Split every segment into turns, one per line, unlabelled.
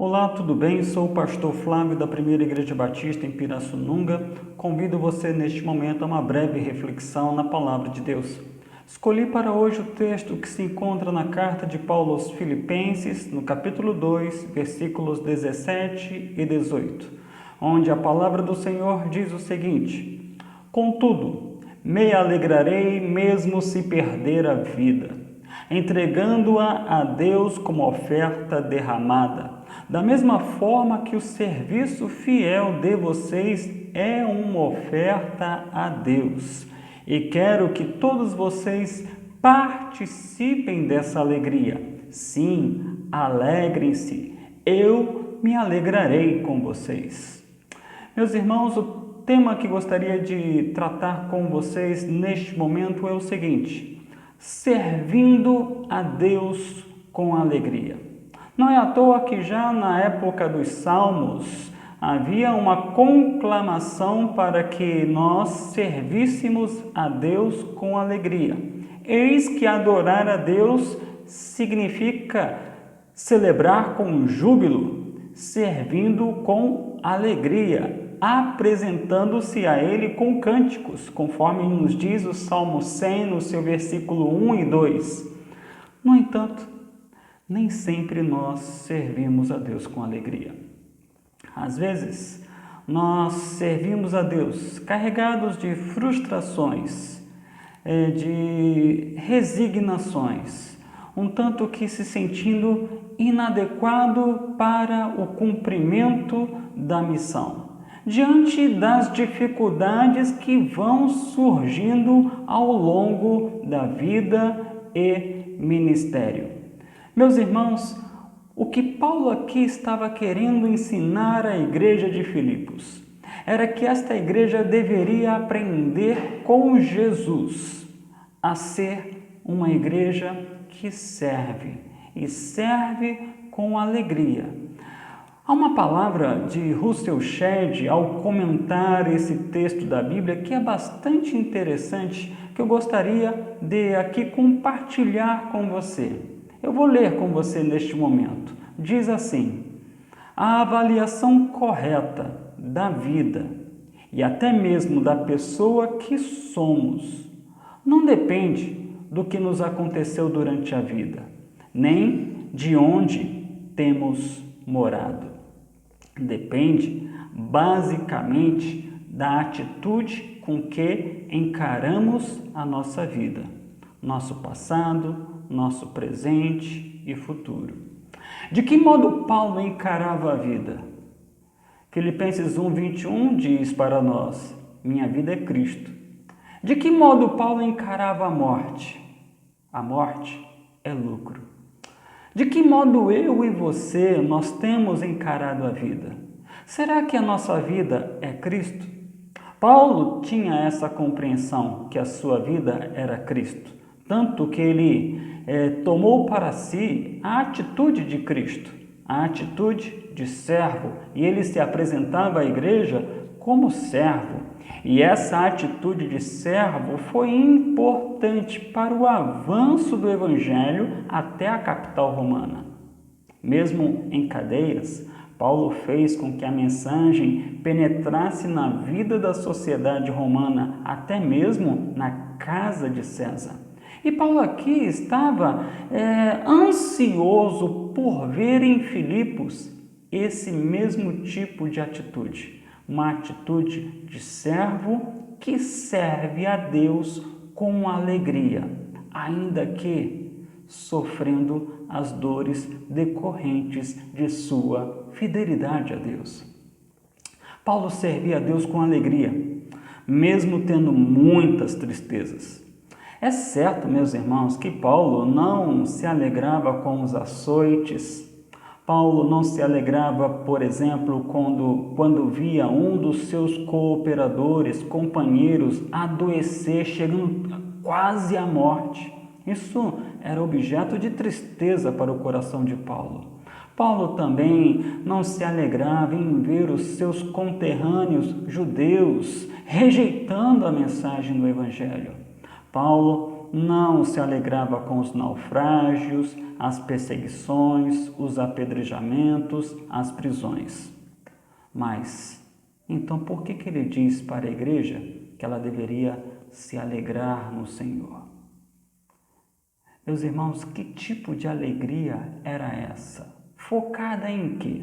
Olá, tudo bem? Sou o pastor Flávio da Primeira Igreja Batista em Pirassununga. Convido você neste momento a uma breve reflexão na Palavra de Deus. Escolhi para hoje o texto que se encontra na carta de Paulo aos Filipenses, no capítulo 2, versículos 17 e 18, onde a Palavra do Senhor diz o seguinte: Contudo, me alegrarei mesmo se perder a vida, entregando-a a Deus como oferta derramada, da mesma forma que o serviço fiel de vocês é uma oferta a Deus. E quero que todos vocês participem dessa alegria. Sim, alegrem-se. Eu me alegrarei com vocês. Meus irmãos, o tema que gostaria de tratar com vocês neste momento é o seguinte: servindo a Deus com alegria. Não é à toa que já na época dos Salmos havia uma conclamação para que nós servíssemos a Deus com alegria. Eis que adorar a Deus significa celebrar com júbilo, servindo com alegria, apresentando-se a Ele com cânticos, conforme nos diz o Salmo 100, no seu versículo 1 e 2. No entanto, nem sempre nós servimos a Deus com alegria. Às vezes, nós servimos a Deus carregados de frustrações, de resignações, um tanto que se sentindo inadequado para o cumprimento da missão, diante das dificuldades que vão surgindo ao longo da vida e ministério. Meus irmãos, o que Paulo aqui estava querendo ensinar à igreja de Filipos era que esta igreja deveria aprender com Jesus a ser uma igreja que serve e serve com alegria. Há uma palavra de Russell Shedd ao comentar esse texto da Bíblia que é bastante interessante, que eu gostaria de aqui compartilhar com você. Eu vou ler com você neste momento. Diz assim: a avaliação correta da vida e até mesmo da pessoa que somos não depende do que nos aconteceu durante a vida, nem de onde temos morado. Depende basicamente da atitude com que encaramos a nossa vida, nosso passado, nosso presente e futuro. De que modo Paulo encarava a vida? Filipenses 1:21 diz para nós: minha vida é Cristo. De que modo Paulo encarava a morte? A morte é lucro. De que modo eu e você nós temos encarado a vida? Será que a nossa vida é Cristo? Paulo tinha essa compreensão que a sua vida era Cristo, tanto que ele tomou para si a atitude de Cristo, a atitude de servo, e ele se apresentava à igreja como servo. E essa atitude de servo foi importante para o avanço do evangelho até a capital romana. Mesmo em cadeias, Paulo fez com que a mensagem penetrasse na vida da sociedade romana, até mesmo na casa de César. E Paulo aqui estava ansioso por ver em Filipos esse mesmo tipo de atitude, uma atitude de servo que serve a Deus com alegria, ainda que sofrendo as dores decorrentes de sua fidelidade a Deus. Paulo servia a Deus com alegria, mesmo tendo muitas tristezas. É certo, meus irmãos, que Paulo não se alegrava com os açoites. Paulo não se alegrava, por exemplo, quando via um dos seus cooperadores, companheiros, adoecer, chegando quase à morte. Isso era objeto de tristeza para o coração de Paulo. Paulo também não se alegrava em ver os seus conterrâneos judeus rejeitando a mensagem do Evangelho. Paulo não se alegrava com os naufrágios, as perseguições, os apedrejamentos, as prisões. Mas, então, por que ele diz para a igreja que ela deveria se alegrar no Senhor? Meus irmãos, que tipo de alegria era essa? Focada em quê?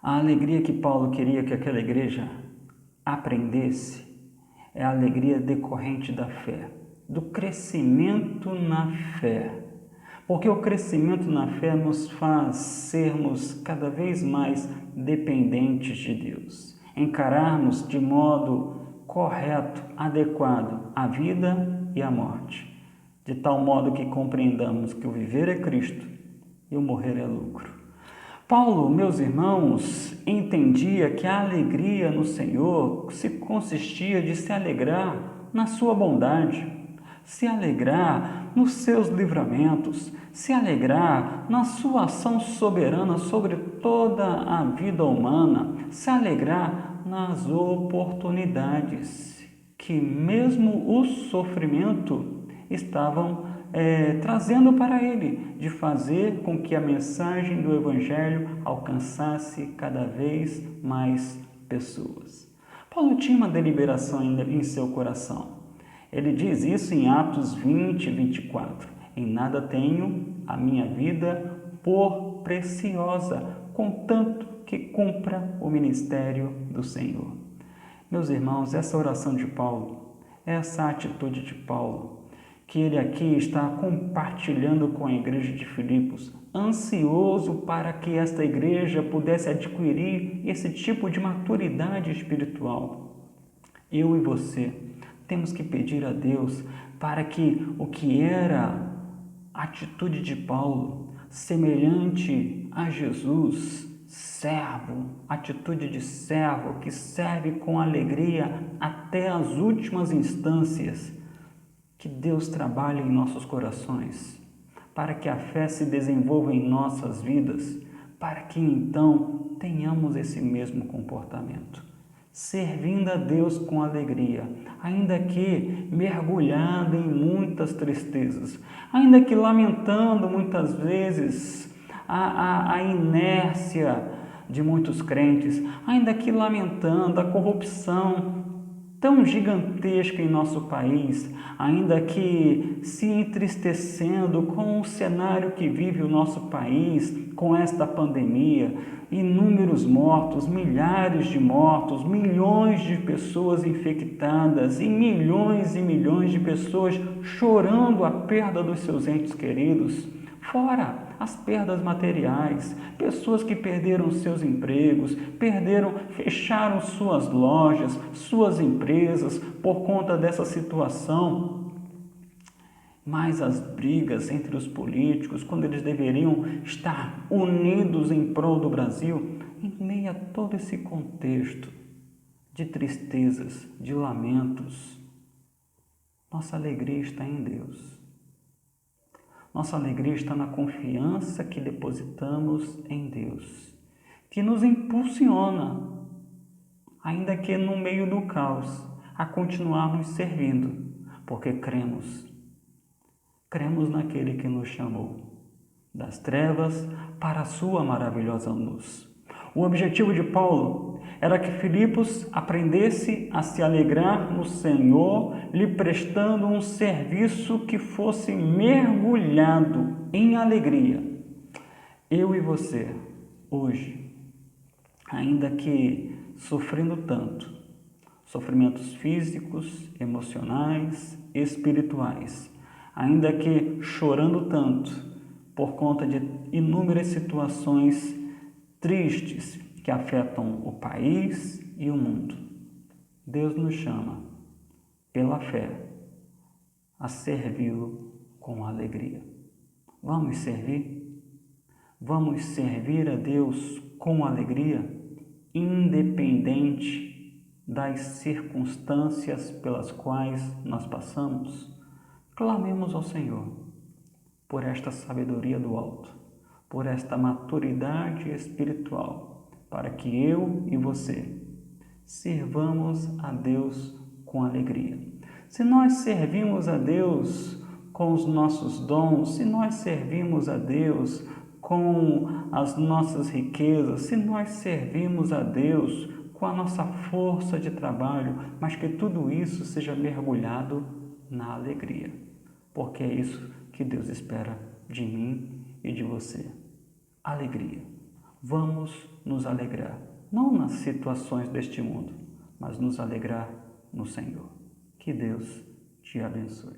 A alegria que Paulo queria que aquela igreja aprendesse é a alegria decorrente da fé, do crescimento na fé. Porque o crescimento na fé nos faz sermos cada vez mais dependentes de Deus, encararmos de modo correto, adequado a vida e a morte, de tal modo que compreendamos que o viver é Cristo e o morrer é lucro. Paulo, meus irmãos, entendia que a alegria no Senhor se consistia de se alegrar na sua bondade, se alegrar nos seus livramentos, se alegrar na sua ação soberana sobre toda a vida humana, se alegrar nas oportunidades que mesmo o sofrimento estavam trazendo para ele, de fazer com que a mensagem do Evangelho alcançasse cada vez mais pessoas. Paulo tinha uma deliberação em seu coração. Ele diz isso em Atos 20, 24. Em nada tenho a minha vida por preciosa, contanto que cumpra o ministério do Senhor. Meus irmãos, essa oração de Paulo, essa atitude de Paulo, que ele aqui está compartilhando com a igreja de Filipos, ansioso para que esta igreja pudesse adquirir esse tipo de maturidade espiritual. Eu e você temos que pedir a Deus para que o que era a atitude de Paulo, semelhante a Jesus, servo, atitude de servo que serve com alegria até as últimas instâncias, que Deus trabalhe em nossos corações, para que a fé se desenvolva em nossas vidas, para que então tenhamos esse mesmo comportamento, servindo a Deus com alegria, ainda que mergulhado em muitas tristezas, ainda que lamentando muitas vezes a inércia de muitos crentes, ainda que lamentando a corrupção tão gigantesca em nosso país, ainda que se entristecendo com o cenário que vive o nosso país, com esta pandemia, inúmeros mortos, milhares de mortos, milhões de pessoas infectadas e milhões de pessoas chorando a perda dos seus entes queridos, fora as perdas materiais, pessoas que perderam seus empregos, fecharam suas lojas, suas empresas por conta dessa situação. Mas as brigas entre os políticos, quando eles deveriam estar unidos em prol do Brasil, em meio a todo esse contexto de tristezas, de lamentos, nossa alegria está em Deus. Nossa alegria está na confiança que depositamos em Deus, que nos impulsiona, ainda que no meio do caos, a continuarmos servindo, porque cremos naquele que nos chamou das trevas para a sua maravilhosa luz. O objetivo de Paulo era que Filipos aprendesse a se alegrar no Senhor, lhe prestando um serviço que fosse mergulhado em alegria. Eu e você, hoje, ainda que sofrendo tanto, sofrimentos físicos, emocionais, espirituais, ainda que chorando tanto por conta de inúmeras situações tristes que afetam o país e o mundo, Deus nos chama, pela fé, a servi-lo com alegria. Vamos servir? Vamos servir a Deus com alegria, independente das circunstâncias pelas quais nós passamos? Clamemos ao Senhor por esta sabedoria do alto, por esta maturidade espiritual, para que eu e você sirvamos a Deus com alegria. Se nós servimos a Deus com os nossos dons, se nós servimos a Deus com as nossas riquezas, se nós servimos a Deus com a nossa força de trabalho, mas que tudo isso seja mergulhado na alegria, porque é isso que Deus espera de mim e de você. Alegria. Vamos nos alegrar, não nas situações deste mundo, mas nos alegrar no Senhor. Que Deus te abençoe.